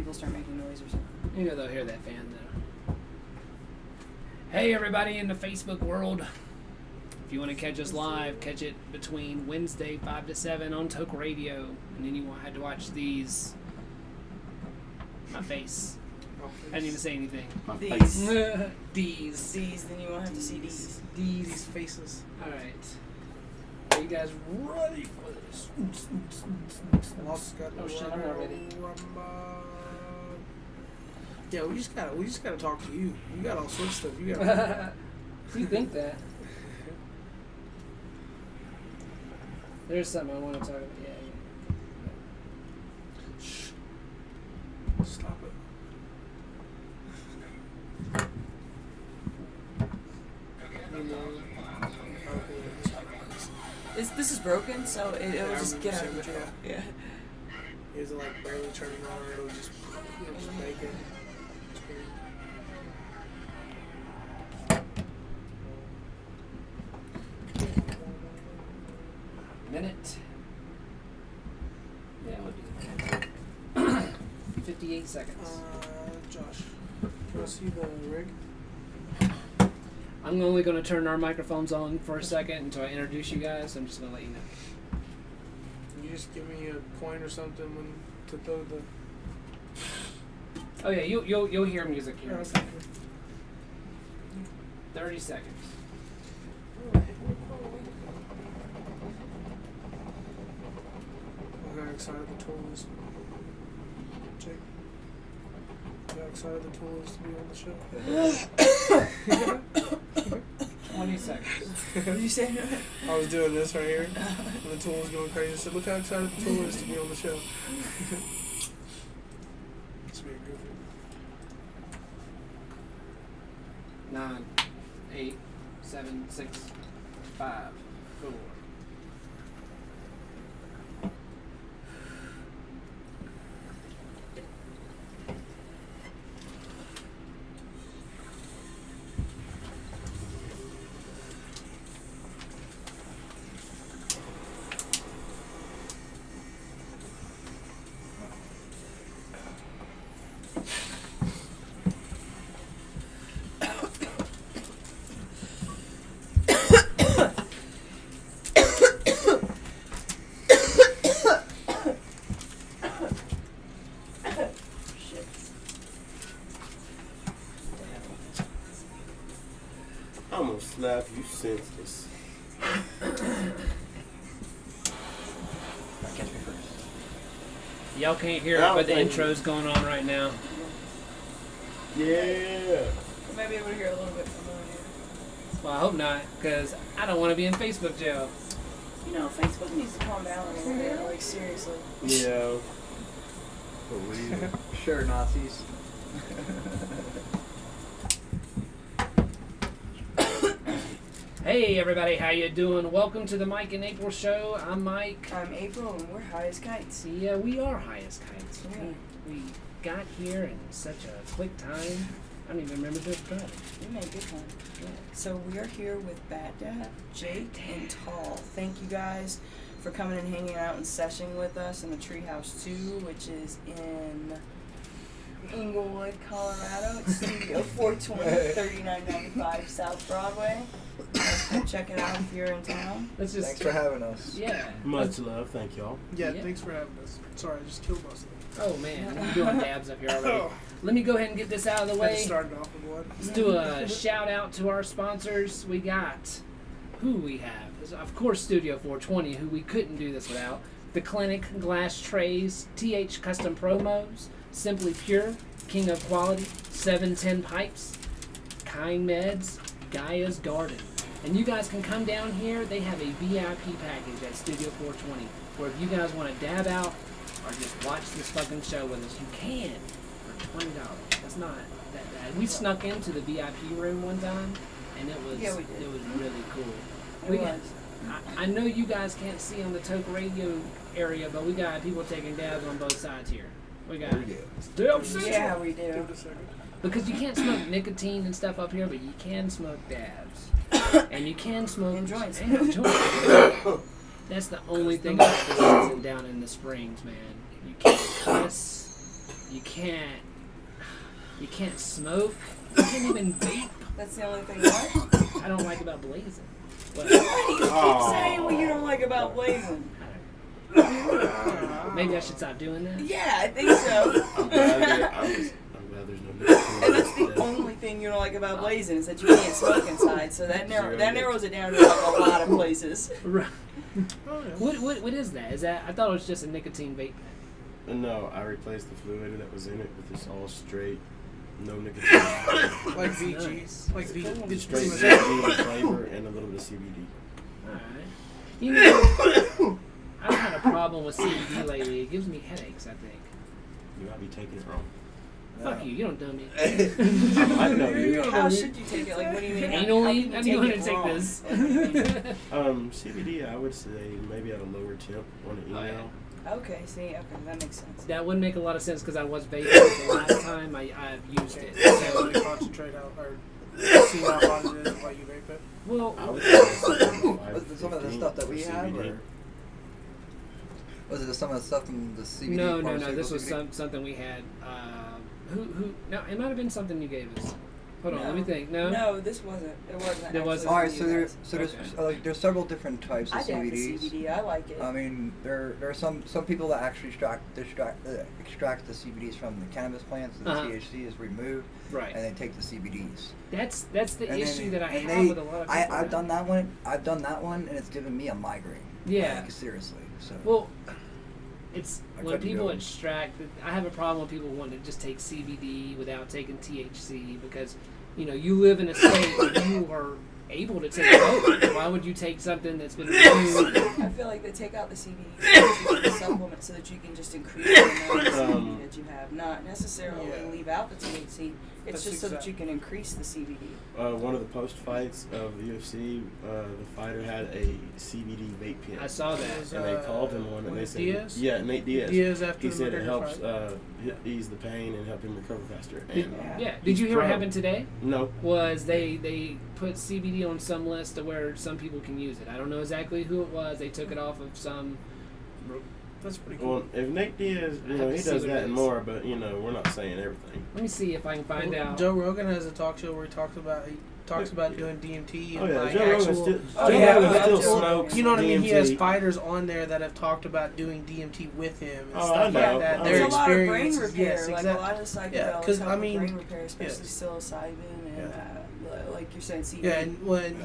people start making noise or something. You know they'll hear that fan though. Hey everybody in the Facebook world. If you want to catch us live, catch it between Wednesday 5 to 7 on Toke Radio. And then you won't have to watch these. My face. I didn't even say anything. My These. face. These. These, then you won't have to see these. These faces. Alright. Are you guys ready for this? Lost got Oh shit, I'm not ready. Yeah, we just gotta talk to you. You got all sorts of stuff. You got. You think that? There's something I want to talk about. Yeah. Shh. Stop it. This is broken, so it'll just get out of control. Yeah. Is it like barely turning on, or it'll just make it? Minute. Yeah, we'll do that. 58 seconds. Josh, can I see the rig? I'm only going to turn our microphones on for a second until I introduce you guys. I'm just going to let you know. Can you just give me a coin or something when to throw the? Oh yeah, you'll hear music here. Okay. 30 seconds. Look how excited the tool is. Jake, look how excited the tool is to be on the show. 20 seconds. What did you say? I was doing this right here, and the tool was going crazy. I said, look how excited the tool is to be on the show. It's being goofy. 9, 8, 7, 6, 5, 4. I'm gonna slap you senseless. Catch me first. Y'all can't hear it, No, but the thank you. intro's going on right now. Yeah. You might be able to hear a little bit from over here. Well, I hope not, because I don't want to be in Facebook jail. You know, Facebook needs to calm down a little bit. Like, seriously. Yeah. Sure, Nazis. Hey everybody, how you doing? Welcome to the Mike and April show. I'm Mike. I'm April, and we're high as kites. Yeah, we are high as kites. Yeah. We got here in such a quick time. I don't even remember this driving. We made good time. Yeah. So we are here with Battdab, Jake, and Tall. Thank you guys for coming and hanging out and seshing with us in the Treehouse 2, which is in Englewood, Colorado. It's Studio 420, 3995 South Broadway. Come check it out if you're in town. Let's just Thanks for having us. Yeah. Much love, thank y'all. Yeah, Yeah. thanks for having us. Sorry, I just killed most of them. Oh man, I'm doing dabs up here already. Let me go ahead and get this out of the Had way. to start it off with one. Let's do a shout out to our sponsors. We got who we have. Of course, Studio 420, who we couldn't do this without. The Clinic Glass Trays, TH Custom Promos, Simply Pure, King of Quality, 710 Pipes, Kind Meds, Gaia's Garden. And you guys can come down here. They have a VIP package at Studio 420, where if you guys want to dab out or just watch this fucking show with us, you can for $20. That's not that bad. We snuck into the VIP room one time, and it was Yeah, we did. it was really cool. It We was. I know you guys can't see on the Toke Radio area, but we got people taking dabs on both sides here. We got Dab Central. Yeah, we Give it do. a second. Because you can't smoke nicotine and stuff up here, but you can smoke dabs. And you can smoke And joints. and joints. That's the only thing about this season down in the Springs, man. You can't cuss. You can't smoke. You can't even vape. That's the only thing. What? I don't like about blazing. But Why do you keep saying what you don't like about blazing? maybe I should stop doing that. Yeah, I think so. I'm glad there's no nicotine. And that's the only thing you don't like about blazing is that you can't smoke inside. So that narrows it down to like a lot of places. Right. Oh, yeah. What is that? Is that I thought it was just a nicotine vape pen. No, I replaced the fluid that was in it with this all straight, no nicotine. Like That's VG. nice. Like VG. It's straight pretty much VG flavor and a little bit of CBD. Alright. You know, I've had a problem with CBD lately. It gives me headaches, I think. You might be taking it wrong. Fuck you, you don't know me. I know you. How should you take it? Like, what do you mean? Anally? How do you want to it take wrong? this? CBD, I would say maybe at a lower temp on an Oh, yeah. email. Okay, see, okay, that makes sense. That would make a lot of sense because I was vaping the last time I've used it. So let me concentrate out or see how hot it is while you vape it. Well, I would say Some of the stuff that we for have, CBD. or was it some of the stuff from the CBD? no. pharmaceutical This was CBD? something we had. Who? No, it might have been something you gave us. Hold on, No. let me think. No. No, this wasn't. It wasn't. There wasn't. All right, actually so from you there, guys. so there's Okay. there's several different types of I like the CBDs. CBD. I like it. I mean, there are some people that actually extract the CBDs from the cannabis plants, and the Uh-huh. THC is removed, Right. and they take the CBDs. That's the And issue then- that I and have they- with a lot of people. I've done that one. I've done that one, and it's given me a migraine. Yeah. Like, seriously. So. Well, it's I when couldn't people go. extract. I have a problem with people wanting to just take CBD without taking THC because you live in a state where you are able to take both. Why would you take something that's been removed? I feel like they take out the CBD so that you can supplement so that you can just increase the amount of CBD that you have, not necessarily Yeah. leave out the THC. It's That's just so that exact- you can increase the CBD. One of the post fights of the UFC, the fighter had a CBD vape pen. I saw It that. was, And they called him on it, and they said, Diaz? "Yeah, Nate Diaz." Diaz after He the said it McGregor helps fight. ease the pain and help him recover faster. Did, And yeah. Did he's you hear what pro. happened today? No, Was they put CBD on some list to where some people can use it. I don't know exactly who it was. They took it off of some. That's pretty cool. well, if Nate Diaz, I have he to see does what it that and is. more, but we're not saying everything. Let me see if I can find Well, out. Joe Rogan has a talk show where he talks about doing DMT and Oh yeah, like Joe Rogan actual. still, Oh, Joe yeah, Rogan I love still Joe smokes. Rogan. You know what I mean? He has DMT. fighters on there that have talked about doing DMT with him and Oh, stuff I like know. that. I Their There's a lot of brain experiences. repair, Yes, like exactly. a lot of the psychedelics Yeah, 'cause, help I with mean, brain repair, especially yes. psilocybin and like you're saying, CBD.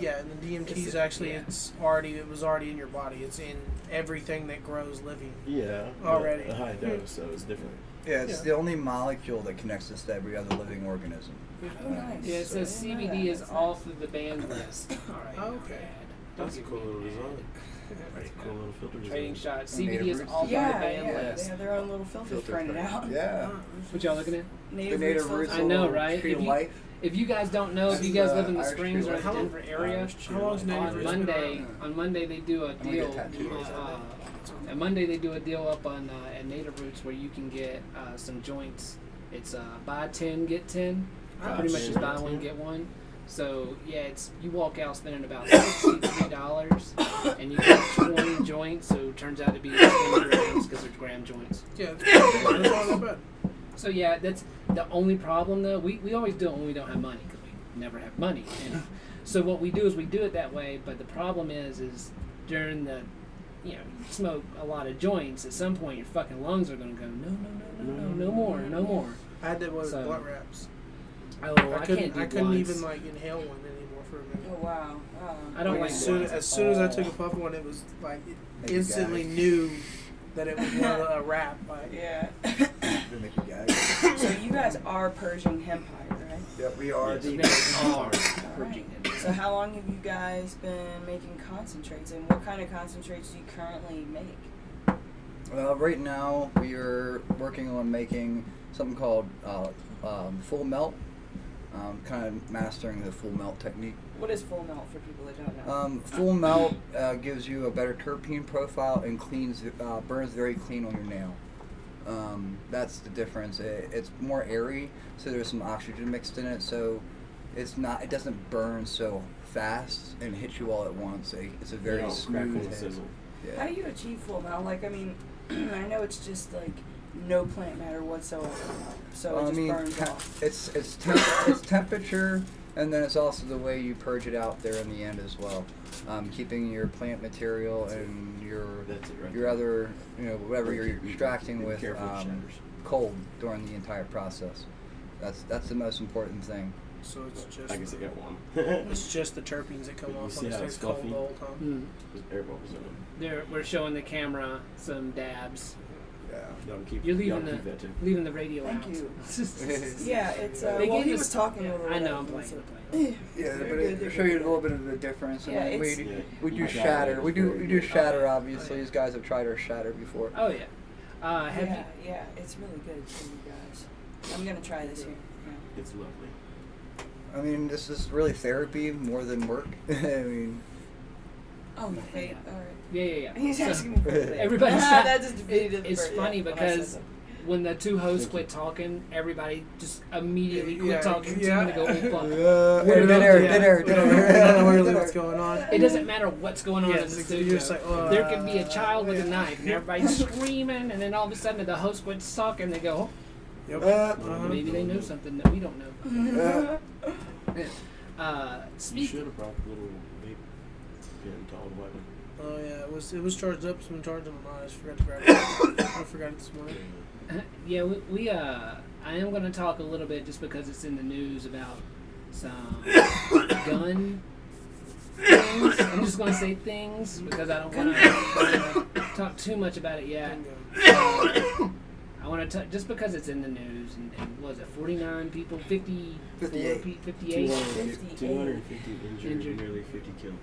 Yeah, and the DMT is actually yeah. it was already in your body. It's in everything that grows living. Yeah, Already. a high dose, so it's different. Yeah, it's Yeah. the only molecule that connects us to every other living organism. Oh, nice. Yeah, it says So- CBD is That's off of the band list. All right. Okay. not bad. That's a give cool me little bad. design. That's a cool little filter Trading design. shot. Native CBD is roots. off of the Yeah, band yeah, they list. have their own little filters printed out. Yeah. What y'all looking at? Native, The native roots roots. I know, little right? Tree If of you- life. If you guys don't know, if That's you guys the live in the Irish Springs tree or of the life. Denver area, Irish tree How long's of Native on Roots been Monday, around? on Monday they do a I'm gonna deal. get tattooed. On Monday they do a deal up on at Native Roots where you can get some joints. It's buy 10 get 10. Pretty much just buy one get one. So yeah, you walk out spending about $63, and you get 20 joints. So it turns out to be 20 grams because they're gram joints. Yeah, that's not that bad. So yeah, that's the only problem though. We always do it when we don't have money because we never have money. And so what we do is we do it that way. But the problem is during the you smoke a lot of joints. At some point, your fucking lungs are gonna go no more. I had that with So- blunt wraps. Oh, I can't do couldn't blunts. even like inhale one anymore for a minute. Oh wow. I don't like as soon blunts as, at soon as I all. took a puff one, it was like it Make you instantly gag. knew that it was a wrap. Like, Yeah. They make you gag. So you guys are Persian Hempire, right? Yep, we are Yes. the. They are All purging right. it. So how long have you guys been making concentrates, and what kind of concentrates do you currently make? Right now, we are working on making something called full melt. Kind of mastering the full melt technique. What is full melt for people that don't know? Full melt gives you a better terpene profile and burns very clean on your nail. That's the difference. It's more airy, so there's some oxygen mixed in it, so it doesn't burn so fast and hit you all at once. It's a very Crackle smooth and hit. sizzle. How Yeah. do you achieve full melt? Like, I mean, I know it's just like no plant matter whatsoever. So it just burns off. It's temperature, and then it's also the way you purge it out there in the end as well. Keeping your plant material and your other, whatever you're extracting with cold during the entire process. That's the most important thing. So it's just I guess I got one. it's just the terpenes that come You off see when it how stays it's cold fluffy? the whole time. Air bubbles in them. We're showing the camera some dabs. Yeah. Y'all keep, You're y'all leaving keep that too. leaving the radio Thank out. you. They Yeah, it's gave he us- was talking yeah, over. I know I'm whatever, playing. so- I'm playing. Yeah, They're but good, it they're show you a good. little bit of the difference. Yeah, And it's- we do Yeah. shatter. We do shatter. Obviously, Oh, yeah. these guys have tried our shatter before. Oh yeah. Have you? Yeah, it's really good for you guys. I'm gonna try this here. It's lovely. I mean, this is really therapy more than work. I mean, Oh, you vape? All right. Yeah. He's So, asking me for a vape. everybody's that just defeated the it's purpose, funny when I said because that. when the two hosts quit talking, everybody just immediately quit Yeah, talking. yeah. To go, oh, fuck. dinner. We don't know really what's going on. It doesn't matter what's going on in the Yes, studio. you're just like, There can be a child with a knife, and everybody's screaming, and then all of a sudden the host quits talking. They go, Yep. oh, maybe they know something that we don't know. You Speak. should have brought the little vape pen to all the weapon. Oh yeah, it was charged up. It's been charged on mine. I just forgot to grab it. I forgot it this morning. Yeah, we I am going to talk a little bit just because it's in the news about some gun things. I'm just going to say things because I don't want to talk too much about it yet. Bingo. I want to just because it's in the news and what was it 49 people, 58, 58 250 injured, nearly 50 killed.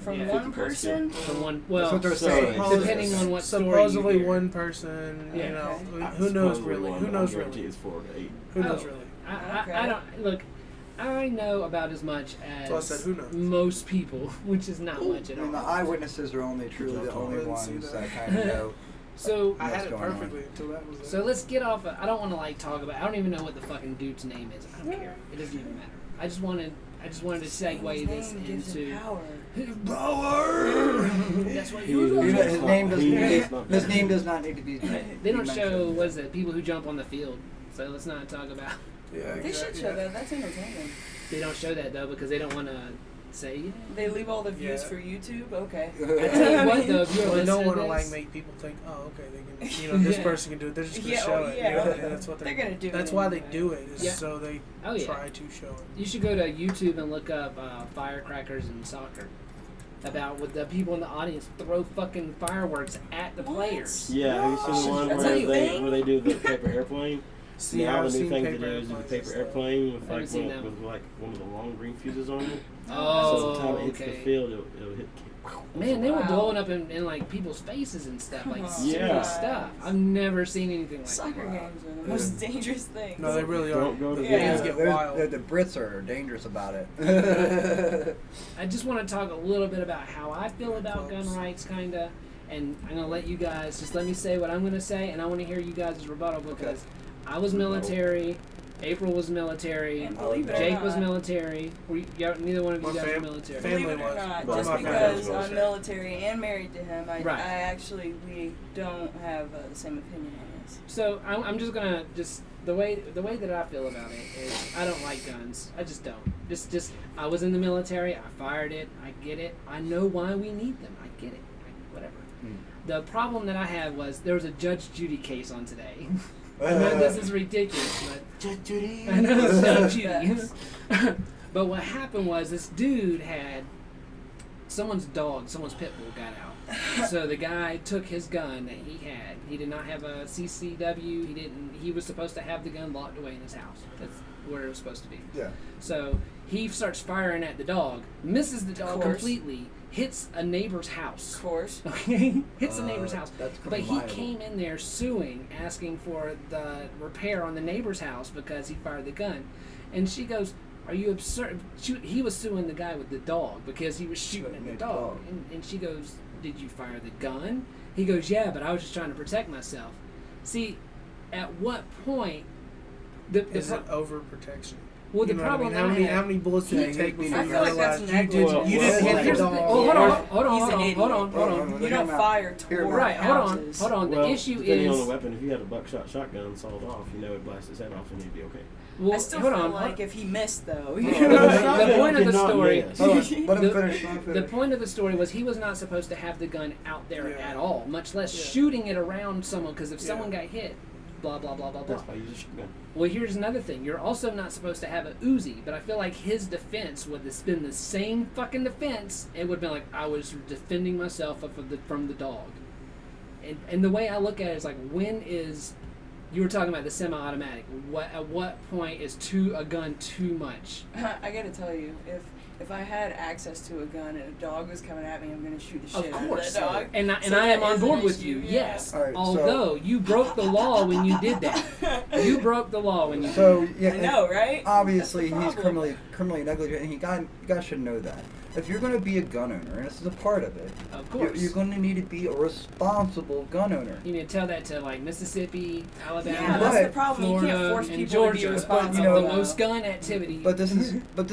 From yeah. one person? From one. That's Well, what they're so saying. depending on what story Supposedly you hear. one person. Yeah. You know, Okay. who knows Supposedly really? one, Who but knows I guarantee really? it's 4 to 8. Who knows Oh. really? I don't look. I know about as much as So I said, who knows? most people, which is not much I at mean, the all. eyewitnesses are only truly the only Didn't see ones that. that kind of know. So I had it going on? perfectly until that was. So let's get off. I don't want to talk about. I don't even know what the fucking dude's name is. I don't care. It doesn't even matter. I just wanted to segue this His name gives him into power. power. That's what He you was- do. You know, his name does He not. is not His bad. name does not need to be. They don't show what is it? People who jump on the field. So let's not talk about. Yeah, They should exactly. show that. That's entertaining. They don't show that though because they don't want to say. Yeah. They leave all the views Yeah. for YouTube? Okay. I tell you what though, if you're Well, they don't listening want to to like this, make people think, oh, okay, they can, this Yeah. person can do it. They're just gonna Yeah, show oh, it. yeah. You know? And that's what They're gonna do it That's why they anyway. do it. Is Yeah. so they Oh, yeah. try to show it. you should go to YouTube and look up firecrackers in soccer. About with the people in the audience throw fucking fireworks at the What? players. Yeah, have you seen the one That's where a thing? they do the paper airplane? See, Now I've the new seen thing to paper do is do the airplanes and paper stuff. airplane with Haven't seen that with like one of the long green fuses on it. Oh, So sometimes it hits okay. the field, it'll hit. Man, they were Wow. blowing up in like people's faces and stuff, like Oh, serious Yeah. stuff. I've never seen anything like Soccer that. games are the most dangerous things. No, they really are. Don't go to Yeah. Games games. get wild. The Brits are dangerous about it. I just want to talk a little bit about how I feel about gun rights, kinda, and I'm gonna let you guys just let me say what I'm gonna say, and I want to hear you guys' rebuttal because I was military. April was military. And believe it or Jake was not- military. My neither one of you guys were fam- military. family Believe it or was. not, Well, just my because family was I'm military. military and married to him, Right. I actually, we don't have the same opinion on this. So I'm just gonna the way that I feel about it is I don't like guns. I just don't. Just I was in the military. I fired it. I get it. I know why we need them. I get it. Whatever. The problem that I had was there was a Judge Judy case on today. I know this is ridiculous, but Judge Judy. I know it's Judge Judy. Yes. But what happened was this dude had someone's pit bull got out. So the guy took his gun that he had. He did not have a CCW. He was supposed to have the gun locked away in his house. That's where it was supposed to be. Yeah. So he starts firing at the dog, misses the dog course. completely, hits a neighbor's house. Of course. Okay, hits a neighbor's house. That's But he liable. came in there suing, asking for the repair on the neighbor's house because he fired the gun. And she goes, "Are you absurd?" He was suing the guy with the dog because he was shooting at the dog. And she goes, "Did you fire the gun?" He goes, "Yeah, but I was just trying to protect myself." See, at what point? Is it overprotection? Well, the You know what I problem mean? How many bullets did you take before I you feel like that's realized you negligence. didn't hit the Here's the dog? thing. Oh, hold on, hold on, He's an idiot. hold on. You don't fire toward Right, houses. hold on. Well, The issue depending on the is, weapon, if you had a buckshot shotgun sawed off, you know it blast his head off and he'd be okay. well, I still hold feel on. like if he missed though, Oh, you the know, the point of the cannot story- miss. Hold on, let him finish. The point of the story was he was not supposed to have the gun out there Yeah. at all, much less Yeah. shooting it around someone. Because if Yeah. someone got hit, blah blah blah blah blah. That's why you use a shotgun. Well, here's another thing. You're also not supposed to have a Uzi, but I feel like his defense would have been the same fucking defense. It would have been like, I was defending myself from the dog. And the way I look at it is like, when is... You were talking about the semi-automatic. At what point is a gun too much? I gotta tell you, if I had access to a gun and a dog was coming at me, I'm gonna shoot the shit Of out of course. that dog. And So I am that on is an board with issue, you, yeah. yes. All right, so- Although, you broke the law when you did that. You broke the law when you did So that. yeah, I know, right? obviously That's the he's problem. criminally negligent, and you guys should know that. If you're going to be a gun owner, and this is a part of it, Of you're, course. you're going to need to be a responsible gun owner. You need to tell that to like Mississippi, Alabama, Yeah, that's the Right. problem. You Florida, can't force and people Georgia. to be But, responsible. you know, the though. most gun activity. But this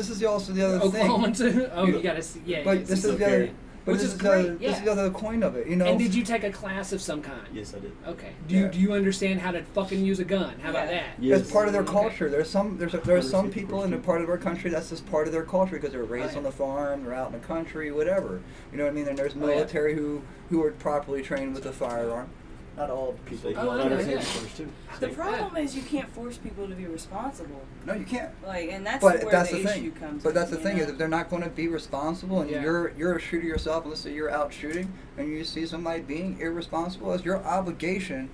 is also the other Oklahoma thing. too. Oh, You- you gotta see. Yeah. But yeah, this see. is the other. But Which this is is the other, great, this is yeah. the other coin of it, you know. And did you take a class of some kind? Yes, I did. Okay. Yeah. Do you understand how to fucking use a gun? How about Yeah. that? Yes. It's part of their Okay. culture. There's some Conversation, people of in a course. part of our country that's just part of their culture because they're raised yeah. on the farm, they're out in the country, whatever. You know what I mean? And there's Oh, yeah. military who are properly trained with a firearm. Not all people. People Oh, I know, understand yeah. the first too. The problem is you can't force people to be responsible. No, you can't. Like, and that's But where that's the the issue thing. comes But in. that's the you thing know? is if they're not going to be responsible and Yeah. you're a shooter yourself, let's say you're out shooting and you see somebody being irresponsible, it's your obligation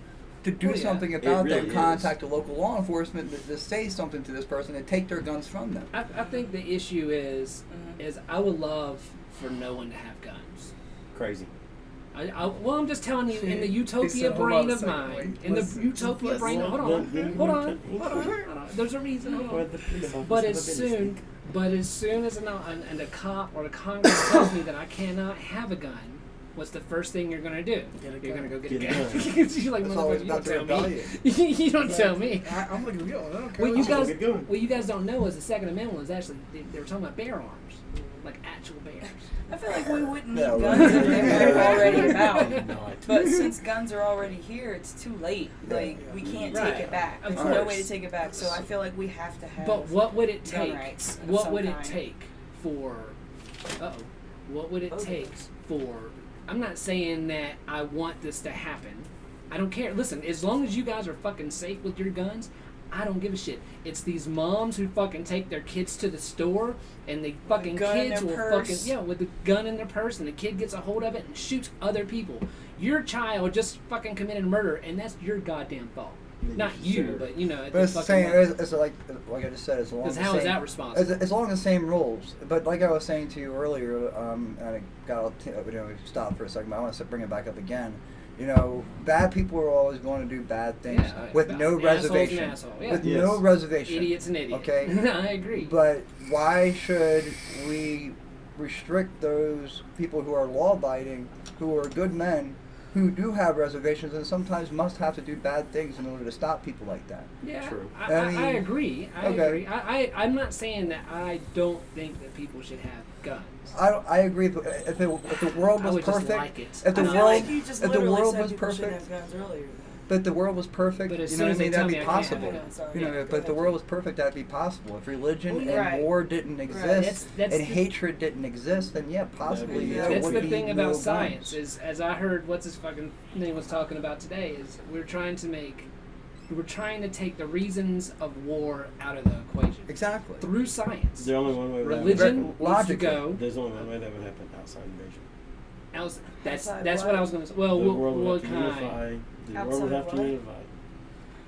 to do Oh, yeah. something It about that. really is. Contact the local law enforcement to say something to this person and take their guns from them. I think the issue is I would love for no one to have guns. Crazy. Well, I'm just telling you, in the He utopia said, "Hold brain on a of second, mine, wait, in the let's- utopia let's- brain, hold on. There's a reason. Hold on. But as soon as a cop or a Congress tells me that I cannot have a gun, what's the first thing you're gonna do? Get a You're gun. gonna go get Get a a gun. gun. You're like, That's always motherfucker, you about don't the tell me. rebellion. You don't tell me. I'm looking yo. I don't care. What you guys, Get going. what you guys don't know is the Second Amendment was actually they were talking about bear arms, like actual bears. I feel like we wouldn't need No. guns if they were already about. Not. But since guns are already here, it's too late. Like, we can't Right. take it back. Of There's no way course. to take it back. So I feel like we have to have. But what would it gun take? rights of What some would it kind. take for? What would it Okay. take for? I'm not saying that I want this to happen. I don't care. Listen, as long as you guys are fucking safe with your guns, I don't give a shit. It's these moms who fucking take their kids to the store and the fucking gun in kids their will purse. fucking with the gun in their purse and the kid gets a hold of it and shoots other people. Your child just fucking committed murder and that's your goddamn fault. Then Not you should you, sue her. but you know. But it's the fucking same. It's like I just said. It's along Because the how same. is that responsible? It's along the same rules. But like I was saying to you earlier, and I got stop for a second. But I want to bring it back up again. You know, bad people are always going to do bad things Yeah, with bad- no asshole's an reservation. asshole, yeah. With Yes. no reservation. Idiot's an idiot. Okay. I agree. But why should we restrict those people who are law-abiding, who are good men, who do have reservations and sometimes must have to do bad things in order to stop people like that? Yeah, True. I mean, agree. I okay. agree. I'm not saying that I don't think that people should have guns. I agree. But if the world I was would just perfect, like it. if the I feel world, like you just if the literally world said was people shouldn't perfect, have guns earlier. but the world was perfect, But as you soon know as what I mean? they tell That'd me be I can't have possible. a gun, sorry. You know, Yeah, but go the ahead. world was perfect. That'd be possible. If religion Well, and right. war didn't exist That's and the- hatred didn't exist, then yeah, possibly Yeah. there That's would the be thing no about guns. science is, as I heard, what's his fucking name was talking about today, is we're trying to take the reasons of war out of the equation Exactly. through science. The only one way that would Religion happen- needs to Logically. go. There's only one way that would happen: outside invasion. That's Outside what what? I was going to say. Well, The world what would have to kind? unify. The world Outside would have to what? unify.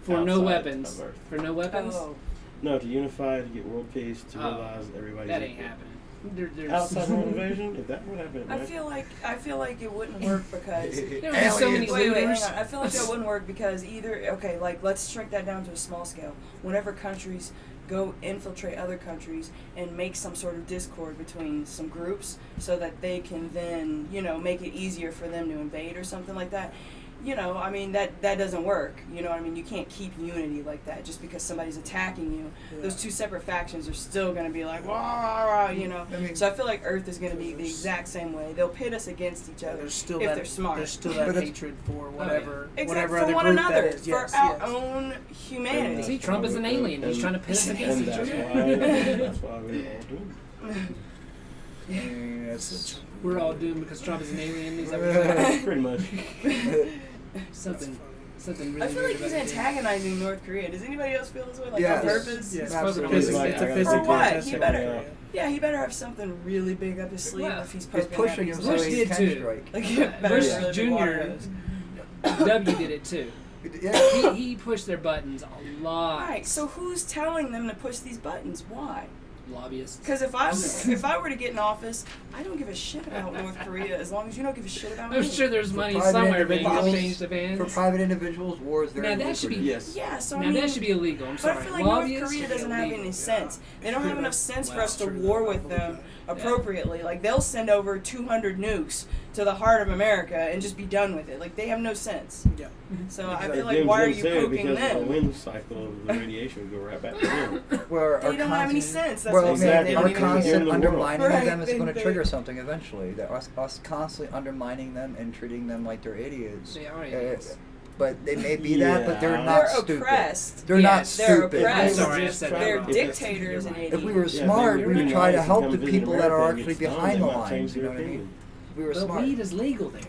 For no outside weapons. of Earth. For no weapons. Oh, No, to unify, to get world peace, to Oh, realize everybody's That ain't equal. happening. There's Outside world invasion, if that would happen, it I might. feel like it wouldn't work because. There are so many Wait, hang looters. on. I feel like that wouldn't work because let's shrink that down to a small scale. Whenever countries go infiltrate other countries and make some sort of discord between some groups so that they can then, make it easier for them to invade or something like that, you know, I mean, that doesn't work. You know what I mean? You can't keep unity like that just because somebody's attacking you. Yeah. Those two separate factions are still going to be like, rah, rah, you know. I mean, So I feel like Earth is going to be the exact same way. They'll pit us against each other There's still if that, they're smart. There's still that But it's- hatred for whatever Exactly, whatever for other one group another, that is. Yes, for our yes. own humanity. See, Trump is an alien. He's trying to pit us against And each that's other. that's why we all do. I mean, it's We're all doomed because Trump is an alien. Is that what you're saying? Pretty much. something really I feel weird like he's about it. antagonizing North Korea. Does anybody else feel this way? Like Yes. on purpose? Yes, Absolutely. it's Like, a I got physical Or what? attack He on better- Korea. Yeah, he better have something really big up his sleeve Well, if he's he's poking pushing at him these so Bush he did can too. strike. Like, Yeah, it better Bush really be water Jr. hose. W did it too. Yeah. He pushed their buttons a lot. Right. So who's telling them to push these buttons? Why? Lobbyists. Because if I were to get in office, I don't give a shit about North Korea as long as you don't give a shit about I'm me. sure there's money private somewhere being individuals- exchanged of hands. For private individuals, war is very Now, that should be- lucrative. Yes. Yeah. So I Now mean, that should be illegal. I'm but sorry. I feel like North Lobbyists Korea should be doesn't have illegal. any sense. They don't have enough sense for Well, us to true, war though. with them appropriately. Like they'll send over 200 nukes to the heart of America and just be done with it. Like they have no sense. Yeah. So I Like feel like them why are Jim you said, poking because of the them? wind cycle of the radiation would go right back to them. Where They our don't have any constant- sense. That's well, what I'm saying. exactly. They our don't even constant constant in the world. undermining Right, of them is they- going to they- trigger something eventually. That us constantly undermining them and treating them like they're idiots. They are Uh, idiots. But they may be that, but they're Yeah. not They're stupid. oppressed. They're Yeah, not they're stupid. oppressed. I'm sorry, I said that They're wrong. dictators and idiots. If we were Yeah, smart, they we would be try to nice and help come the visit people that are America and actually get stoned, behind the they might lines. change You know their what I mean? opinion. We were But smart. weed is legal there.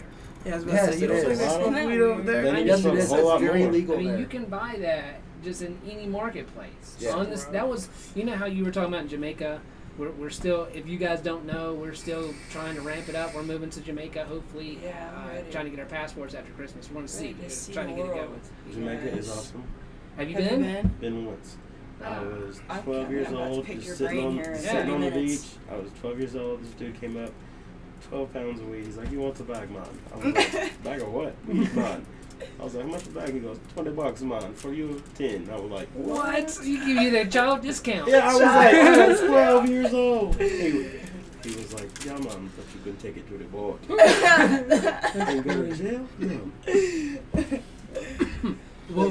Yeah, I was Yeah, about to it say, is. they smoke Isn't weed that over weird? there. Then Yes, it's it a is. whole It's lot very more. legal I mean, there. you can buy that just in any marketplace. Yeah. That was, you know how you were talking about in Jamaica. We're still, if you guys don't know, we're still trying to ramp it up. We're moving to Jamaica, hopefully. Yeah, I'm ready. Trying to get our passports after Christmas. We want to see. Ready to see Trying to the get it world. going. Jamaica is Yes. awesome. Have you Have been? you been? Been once. I Ah. was I'm 12 years about to old, pick just your sitting brain on, here in sitting 30 on the minutes. beach. I was 12 years old. This dude came up, 12 pounds of weed. He's like, "You want the bag, man?" I was like, "Bag of what?" "Man." I was like, "How much a bag?" He goes, $20, man. For you, 10. I was like, What? You give you the child discount. Yeah, I was like, I was 12 years old. He was like, "Yeah, man, but you can take it to the board." And go to jail? No. Well,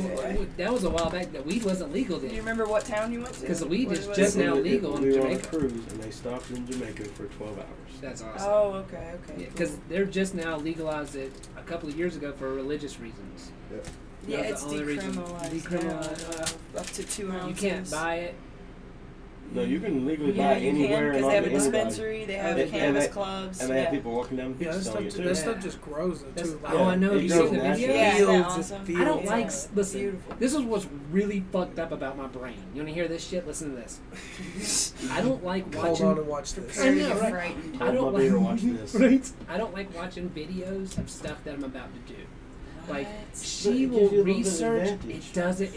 that was a while back. That weed wasn't legal Do you then. remember what town you went to? Because the weed What is was just it? now legal in we were on a Jamaica. cruise, and they stopped in Jamaica for 12 hours. That's awesome. Oh, okay. Because Cool. they're just now legalized it a couple of years ago for religious reasons. Yeah, That's it's the only reason. decriminalized. Decriminalized. now, up to 2 ounces. You can't buy it. No, you can legally Yeah, buy you anywhere can and because off they have of a anybody. dispensary. They have And cannabis they- clubs. And they have people walking down the Yeah, beach that selling stuff, it that too. stuff just grows though That's- too. oh, I know. It You grows seen the naturally. video? Yeah, isn't that Fields, awesome? fields. I don't Yeah. like. It's Listen, beautiful. this is what's really fucked up about my brain. You want to hear this shit? Listen to this. I don't like Hold on watching. and watch this. I know, You're right? frightened. I don't Hold my beer, like. watch this. Right? I don't like watching videos of stuff that I'm about to do. Like What? she But it will gives you a little bit of research. advantage. It doesn't.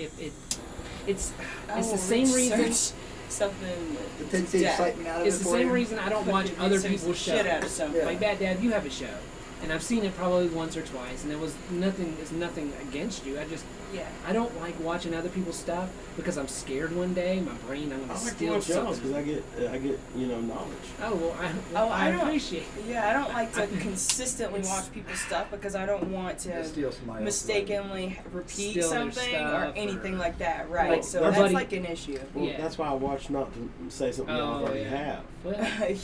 It's Oh, the same reason. research Something. It takes the Yeah. excitement out of It's it the for same you. reason I don't watch Fucking other research people's the shit shows. out of something. Like Battdab, you have a show, and I've seen it probably once or twice, and it was nothing. It's nothing against you. Yeah. I don't like watching other people's stuff because I'm scared one day my brain I'm I gonna like to steal watch y'all's something. because I get knowledge. Oh well, I I don't- appreciate. Yeah, I don't like to consistently watch people's stuff because I don't want to Steal somebody else's mistakenly repeat Steal their something stuff or or- anything like that. Right. Like, so our that's buddy- like an issue. Well, Yeah. that's why I watch not to say something y'all Oh, already yeah. have. Well,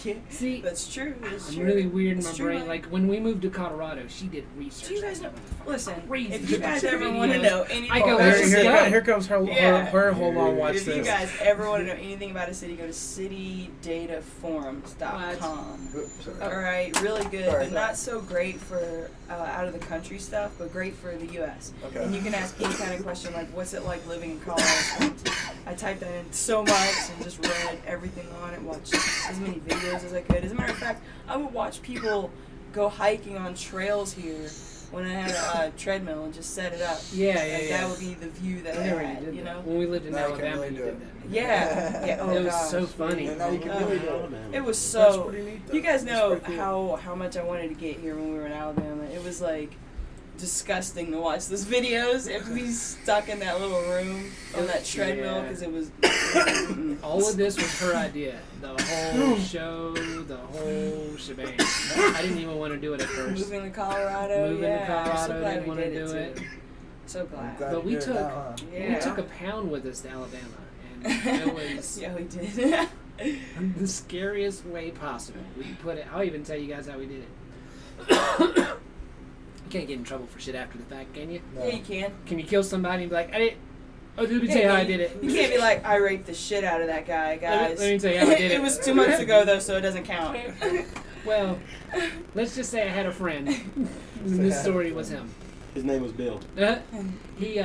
Yeah, see, that's true. That's I'm true. really weird in It's my true, brain. man. Like when we moved to Colorado, she did research. Do you guys on know? stuff. Listen, Crazy if you guys shit ever videos. want to know anything, I go, about let's a just city, go. Here comes her. Yeah. Hold on, watch if you this. guys ever want to know anything about a city, go to citydataforums.com. Oops, sorry. All right, really good, Sorry. but not so great for out of the country stuff, but great for the U.S. Okay. And you can ask any kind of question like, "What's it like living in Colorado Springs?" I typed that in so much and just read everything on it, watched as many videos as I could. As a matter of fact, I would watch people go hiking on trails here when I had a treadmill and just set it up. Yeah, Like, that would be the view that I I never had, did you that. know? When we lived in Now you can Alabama, really you do did it. that. Yeah, yeah. Oh it was gosh. so funny. And now you can really do it. It was That's so. pretty neat, though. You guys That's know pretty cool. how much I wanted to get here when we were in Alabama. It was like disgusting to watch those videos if we stuck in that little room on that treadmill Yeah. because it was. All of this was her idea. The whole show, the whole shebang. I didn't even want to do it at first. Moving to Colorado. Moving to yeah, I'm so Colorado, glad didn't we want to did do it. too. So glad. Glad But we you did took that, huh? Yeah. we took a pound with us to Alabama, and it was Yeah, we did. the scariest way possible. We put it. I'll even tell you guys how we did it. You can't get in trouble for shit after the fact, can you? No. Yeah, you can. Can you kill somebody and be like, I didn't. Oh, let me tell you how I did it. You can't be like, I raped the shit out of that guy, guys. Let me tell you how I did it. It was 2 months ago, though, so it doesn't count. Well, let's just say I had a friend, and this story was him. His name was Bill. He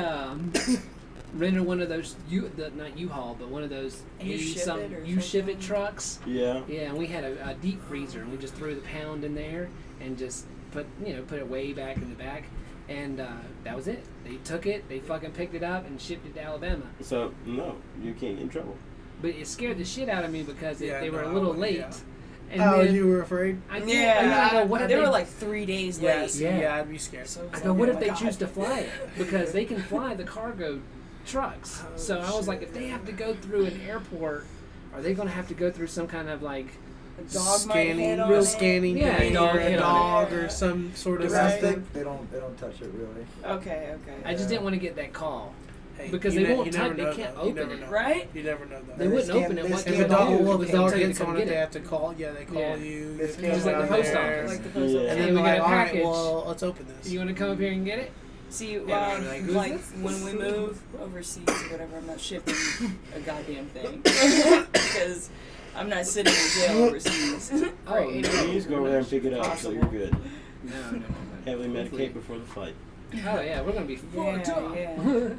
rented one of those not U-Haul, but one of those You ship it or you ship it something? trucks. Yeah. Yeah, and we had a deep freezer, and we just threw the pound in there and just put it way back in the back, and that was it. They took it, they fucking picked it up and shipped it to Alabama. So no, you can't get in trouble. But it scared the shit out of me because Yeah, they were a no, little late. yeah. And Oh, then you were afraid? I did. Yeah, I go, what if they were like 3 days late. Yes. Yeah. Yeah, I'd be scared. So I go, what oh if my they God. choose to fly it? Because they can fly the cargo trucks. Oh, So I was like, shit. if they have to go through an airport, are they going to have to go through some kind of like... A dog might hit scanning, on real it. scanning Yeah, thing, dog or hit a on dog it. or some sort of Right. system. They don't touch it really. Okay. I just didn't want to get that call. Hey, Because you they won't you touch- never they know can't that. You open never it. know. Right? You never know that. They wouldn't open it. they What scan can If they a the do? dog, whole if a dog Tell you to hits come on get it, they it. have to call. Yeah, they call Yeah. you. They get scan Just like down the post there. office. Like the post Yeah. office. And Hey, then we we're got like, a all right, package. well, let's open this. You want to come up here and get it? See, Yeah, like, who's like this? when we move overseas or whatever, I'm not shipping a goddamn thing because I'm not sitting in jail overseas. Oh, Right. You just go over there and pick it up, so you're good. No. Heavily Hopefully. medicate before the fight. Oh yeah, we're gonna be fucked up. Yeah.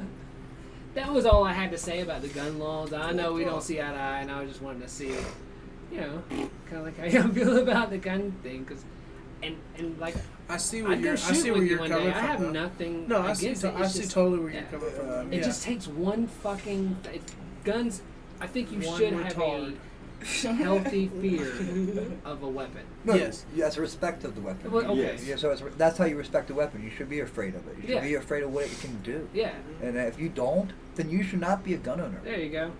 That was all I had to say about the gun laws. I know we don't see eye to eye, and I was just wanting to see, kind of like how y'all feel about the gun thing, cause, and like I see where I'd you're. go I shoot see with where you you're one coming day. from. I have though. nothing No, I see. against it. I It's see just- totally where yeah. you're coming from. It Yeah. just takes one fucking guns. I think you One should retard. have a healthy fear of a weapon. No, Yes. That's respect of the weapon. Well, okay. Yes. Yeah, so that's how you respect the weapon. You should be afraid of it. You should Yeah. be afraid of what it can do. Yeah. And if you don't, then you should not be a gun owner. There you go.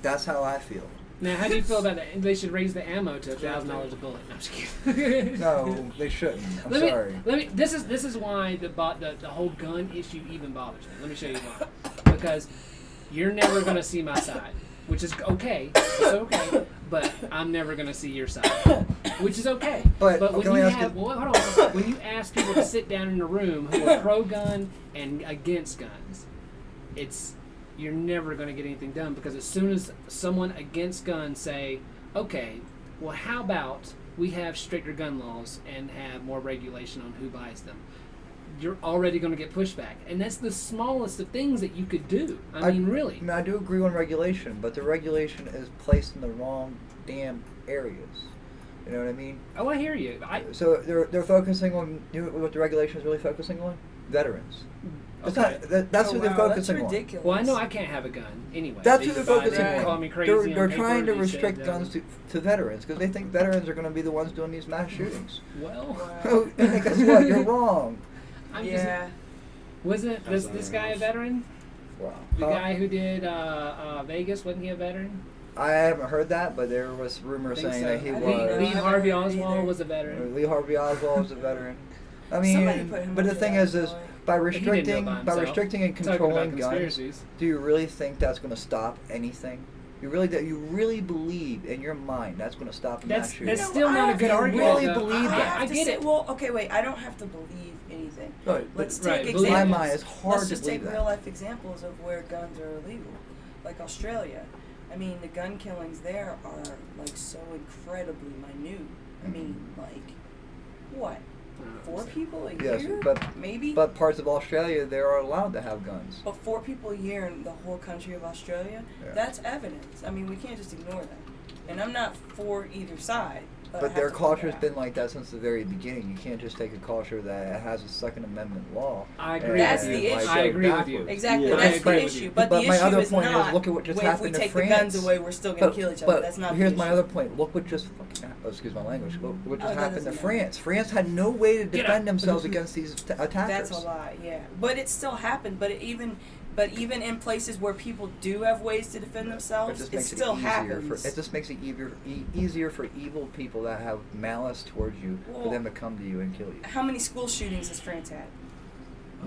That's how I feel. Now, how do you feel about that? They should raise the ammo to $1,000 a bullet. No, I'm just kidding. No, they shouldn't. I'm Let me, sorry. let me. This is why the whole gun issue even bothers me. Let me show you why. Because you're never gonna see my side, which is okay. It's okay. But I'm never gonna see your side, which is okay. But, when okay, you let me ask have, you- well, hold on. When you ask people to sit down in a room who are pro gun and against guns, you're never going to get anything done, because as soon as someone against guns say, okay, well, how about we have stricter gun laws and have more regulation on who buys them, you're already going to get pushback. And that's the smallest of things that you could do. I mean, really. I mean, I do agree on regulation, but the regulation is placed in the wrong damn areas. You know what I mean? Oh, I hear you. So they're focusing on, you know what the regulation is really focusing on? Veterans. It's Okay. not, that's Oh, who they're wow, focusing that's on. ridiculous. Well, I know I can't have a gun anyway. That's They who they're buy- focusing they on. call me crazy They're on trying paper. to They said, restrict guns to veterans because they think veterans are going to be the ones doing these mass shootings. Well, Wow. And guess what? You're wrong. I'm just, Yeah. wasn't this guy a veteran? Wow. The guy who did Vegas, wasn't he a veteran? I haven't heard that, but there was rumors Think saying so. that he I didn't was. know. Lee I haven't Harvey heard it Oswald either. was a veteran. Lee Harvey Oswald was a veteran. I Somebody mean, put him but the under thing that, is boy. by He didn't know restricting, by by himself. restricting and Talking about controlling guns, conspiracies. do you really think that's going to stop anything? You really believe in your mind that's going to stop a mass That's shooting? that's No, still I not a have good to argument. really though. believe I that. have I to get say, it. well, okay, wait. I don't have to believe anything. Right, Let's right, take believe in my examples. mind, it's hard Let's to just believe take that. real life examples of where guns are illegal, like Australia. I mean, the gun killings there are like so incredibly minute. I mean, like what? 4 people a Yes, year? but- maybe. But parts of Australia, they are allowed to have guns. But 4 people a year in the whole country of Australia, Yeah. that's evidence. I mean, we can't just ignore that. and I'm not for either side. I But have their to culture's figure been like that since the very beginning. You can't just take a culture that has a Second Amendment law. I and- agree That's with the you. issue. I agree with you. out. Exactly, Yeah. that's I agree the with issue. you. But But the my issue other is point is, not look at what just if happened we to take France. the guns away, we're still going to kill each other. But That's not here's the my issue. other point. Look what just fucking excuse my language. Look what just Oh, that happened to doesn't France. France had no way to Get defend up. themselves against these attackers. That's a lie, yeah. But it still happened. But even in places where people do have ways to defend It themselves, just it makes it still easier happens. it just makes it easier for evil people that have malice towards you for Well, them to come to you and kill you. How many school shootings has France had?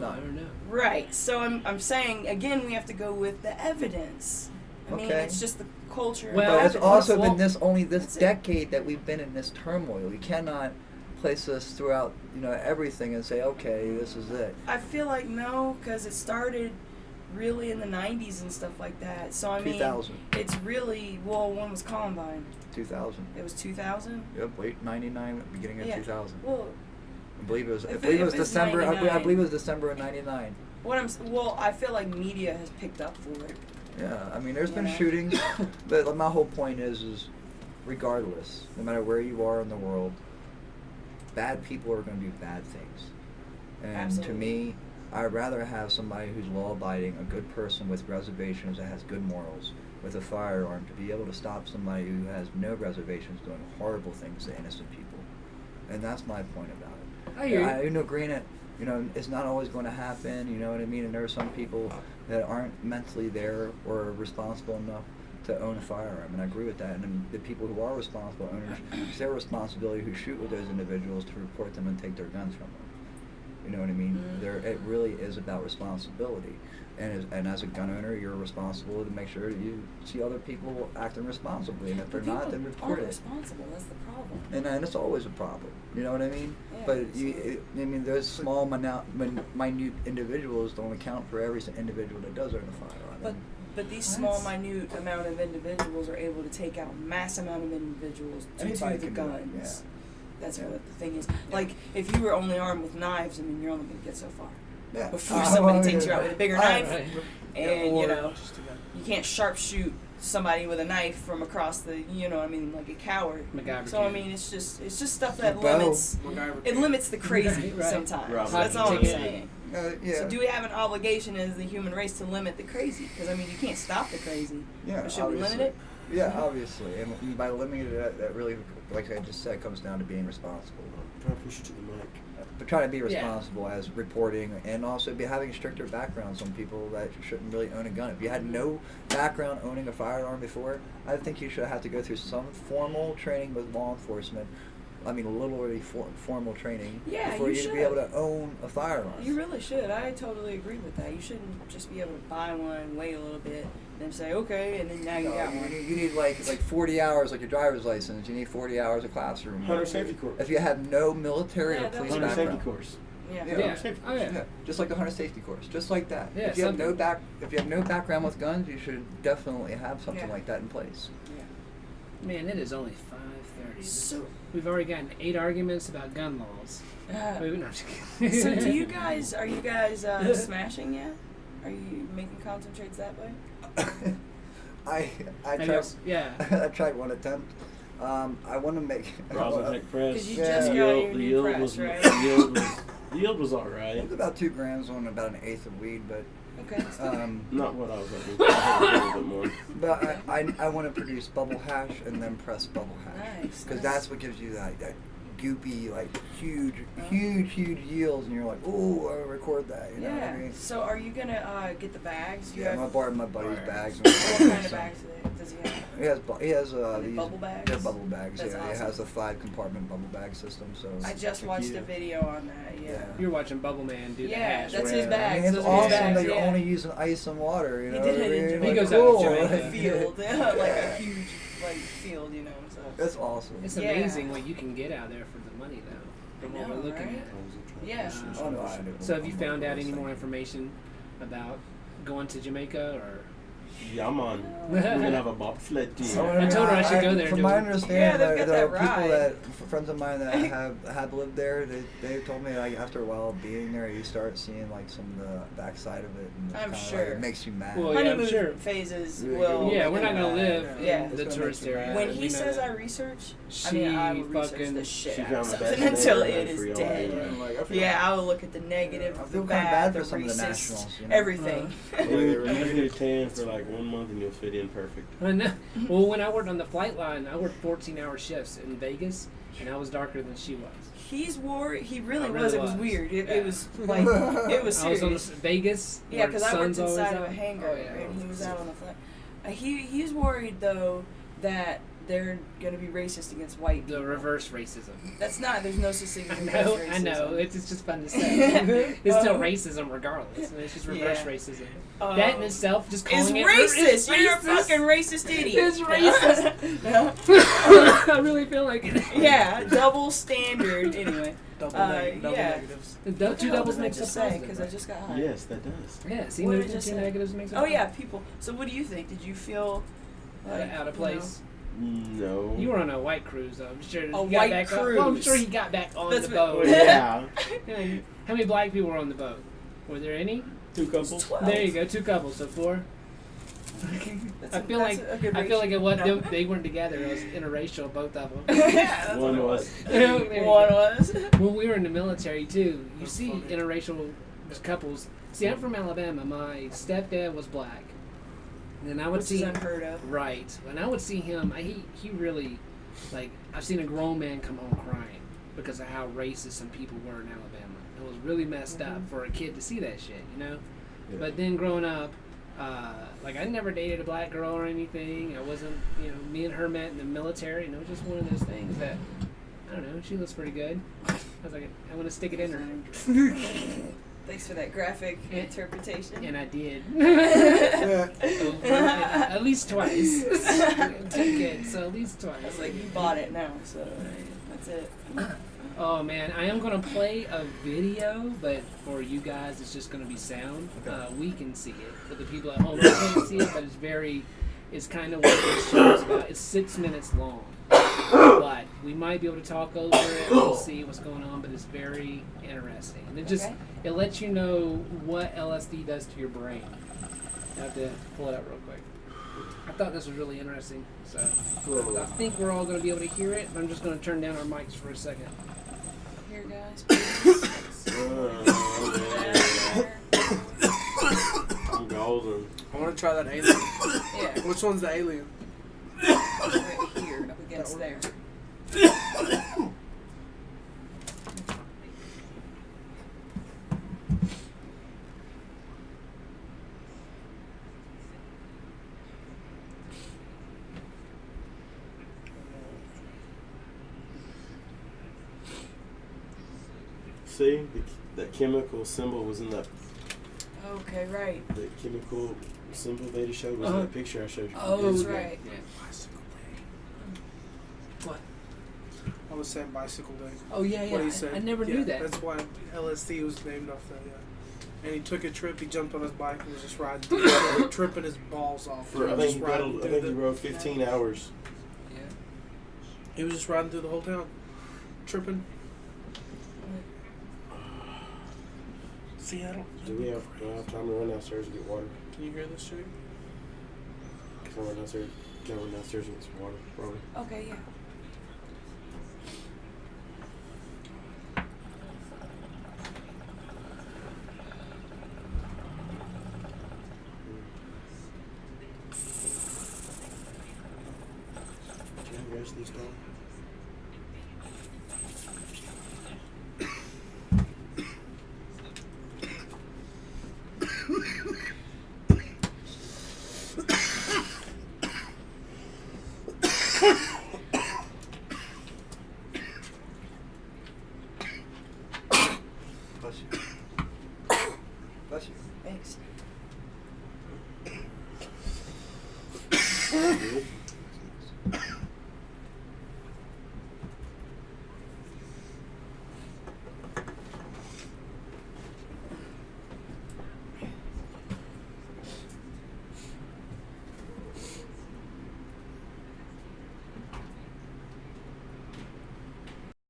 Oh, I don't know. Right. So I'm saying again, we have to go with the evidence. I mean, Okay. it's just the culture. Well, But it's of also well, been this that's it. decade that we've been in this turmoil. You cannot place this throughout everything and say, okay, this is it. I feel like no, because it started really in the 90s and stuff like that. So I mean, 2000. it's really when was Columbine? 2000. It was 2000. Yep, late 99, beginning of Yeah. 2000. Well, I believe it was. If it was it's December. I 99. believe it was December of '99. I feel like media has picked up for it. Yeah, I mean, there's been Yeah. shootings, but my whole point is, regardless, no matter where you are in the world, bad people are going to do bad things. And Absolutely. to me, I'd rather have somebody who's law-abiding, a good person with reservations that has good morals, with a firearm, to be able to stop somebody who has no reservations doing horrible things to innocent people. And that's my point about it. I hear you. I know, granted, it's not always going to happen, you know what I mean? And there are some people that aren't mentally there or responsible enough to own a firearm, and I agree with that. And then the people who are responsible owners, it's their responsibility who shoot with those individuals to report them and take their guns from them. You know what I mean? It really is about responsibility. And as a gun owner, you're responsible to make sure you see other people acting responsibly, and if they're not, then report aren't it. responsible. That's the problem. And it's always a problem. You know what I mean? Yeah, But those small, minute individuals don't account for every individual that does own a firearm. But these small, minute amount of individuals are able to take out mass amount of individuals due Anybody to the can do it, guns. That's Yeah. what the thing is. Like, if you were only armed with knives, I mean, you're only going to get so far. Yeah. Before somebody takes you out with a bigger knife, Right. and or you know, just a gun. you can't sharpshoot somebody with a knife from across the, like a coward. MacGyver So I can. mean, it's just stuff that Bow. limits. MacGyver It can. limits the crazy Right. sometimes. Robin That's all I'm Hood. saying. Yeah. So do we have an obligation as the human race to limit the crazy? Because I mean, you can't stop the crazy. Yeah, But should we limit obviously. it? Yeah, obviously. And by limiting it, that really, like I just said, comes down to being responsible. Try to push it to the mic. But try to be Yeah. responsible as reporting, and also be having stricter backgrounds on people that shouldn't really own a gun. If you had no background owning a firearm before, I think you should have to go through some formal training with law enforcement. I mean, literally formal training Yeah, before you you to be should. able to own a firearm. You really should. I totally agree with that. You shouldn't just be able to buy one, wait a little bit, then say okay, and then now you No, got you one. need, you need like 40 hours, like your driver's license. You need 40 hours of classroom. Hunter safety course. If you have no military Yeah, or that police was Hunter safety background. course. Yeah. Yeah. Yeah. Safety Oh yeah. Yeah, just like the hunter safety course, just like that. Yeah, if you have no something. if you have no background with guns, you should definitely have something Yeah. like that in place. Man, it is only 5:30. So, We've already gotten 8 arguments about gun laws. Wait, no, I'm just kidding. so are you guys smashing yet? Are you making concentrates that way? I Maybe tried. I'll- yeah. I tried one attempt. I want to make. Rosentech press. 'Cause you just got your the new yield press, was right? the yield was all It right. was about 2 grams on about an eighth of weed, but Okay. Not what I was looking for. I had a little bit more. but I want to produce bubble hash and then press bubble hash Nice. because nice. that's what gives you that goopy huge yields, and you're like, oh, I record that. You know what I Yeah. mean? So are you gonna get the bags? You Yeah, have I borrowed my buddy's Alright. bags. what kind of bags does he have? He has Are they these bubble bags? They're bubble bags. That's yeah, awesome. it has a 5-compartment bubble bag system. So I just watched a video on that. Yeah. You're watching Bubble Man do the Yeah, hash. that's right? his bag. I mean, Those it's are his awesome bags, that you're yeah. only using ice and water. You He know did what I it in mean? Jamaica. He goes cool. out to Jamaica. Like a field, like a huge field, you know. So. That's awesome. It's Yeah. amazing what you can get out there for the money, though, from I what know, we're looking right? at. Yeah. Oh, no, I do. So have you found out any more information about going to Jamaica, or Yeah, man. We're gonna have a bobsled team. I told her I should go there and From do my it. understanding, Yeah, they've got there are that people ride. friends of mine that have lived there. They told me like after a while of being there, you start seeing like some of the backside of it, and it's I'm kinda, sure. like, it makes you mad. Well, yeah, I'm Honeymoon sure. phases Yeah, will. Yeah, make we're it not gonna mad. live Yeah. in the It's gonna tourist make you area. mad. When We he know says that. I research, I She mean I will research fucking- the shit She out found of the something best until name it for is y'all. dead. Yeah, like, I feel Yeah, I will look at the negative, I the feel kinda bad, bad the for some of the racist, nationals, you know? everything. You need 10 for like 1 month and you'll fit in perfect. I know. Well, when I worked on the flight line, I worked 14-hour shifts in Vegas, and I was darker than she was. He really I was. really It was was. weird. It Yeah. was like, it was I was on serious. Vegas. Yeah, where because the I worked sun's always inside of a out. hangar, Oh, yeah. and he was out on the flight. He's worried though that they're gonna be racist against white people. The reverse racism. That's not. There's no such thing as I reverse know, racism. I know. It's just fun to say. It's still Oh. racism regardless. It's just reverse Yeah. racism. That in itself, just It's calling it racist. You're a racist. fucking racist idiot. It's racist. No? I really feel like it. Yeah, double standard. Anyway, Double yeah. negatives. Two doubles make makes a a say positive. because I just got high. Yes, that does. Yeah, see, What did I moving just two say? negatives makes a Oh yeah, positive. people. So what do you think? Did you feel like, Out of you know, place. No. You were on a white cruise, though. I'm sure. A he got white back on- well, I'm cruise. sure he got back on That's the what- boat. Yeah. Yeah. How many black people were on the boat? Were there any? 2 couples. 12. There you go, 2 couples, so 4. That's I a- feel that's like a good I feel like it wasn't ratio. them, they weren't together. It was interracial, both of them. Yeah, that's One what it was. There you One go. was. When we were in the military too, you That's see funny. interracial couples. See, I'm from Alabama. My stepdad was black, and then I would Which see is unheard of. right. When I would see him, he really like I've seen a grown man come home crying because of how racist some people were in Alabama. It was really messed up for a kid to see that shit, you know. Yeah. But then growing up, like I never dated a black girl or anything. I wasn't, you know, me and her met in the military, and it was just one of those things that I don't know. She looks pretty good. I was like, I want to stick it in her, Thanks for that graphic interpretation. and I did. Yeah. At least twice. 2 kids, so at least I was twice. like, you bought it now, so that's it. Oh man, I am gonna play a video, but for you guys, it's just gonna be sound. Okay. We can see it, but the people at home can't see it. But it's kind of what this show is about. It's 6 minutes long, but we might be able to talk over it. We'll see what's going on, but it's very interesting. And it lets you know what LSD does to your brain. I have to pull it up real quick. I thought this was really interesting, so I think we're all going to be able to hear it. But I'm just going to turn down our mics for a second. Here, guys, please. I'm golden. I want to try that alien. Yeah, Which one's the alien? right here, up against there. See, the chemical symbol was in that. Okay, right. The chemical symbol they just showed was in that picture I showed you. That's yeah. right. Bicycle day. What? I was saying bicycle day. Oh yeah, yeah. What he said. I never Yeah, knew that. That's why LSD was named off that. Yeah. And he took a trip. He jumped on his bike and was just riding, through it, tripping his balls off. For, I Just think he riding rode, I through think the- he rode 15 hours. Yeah. He was just riding through the whole town, tripping. See, I don't. Do we have time to run downstairs and get water? Can you hear this, Jake? Can I run downstairs? Can I run downstairs and get some water? Probably. Okay, yeah. Can I rest these down? Bless you. Bless you. Thanks.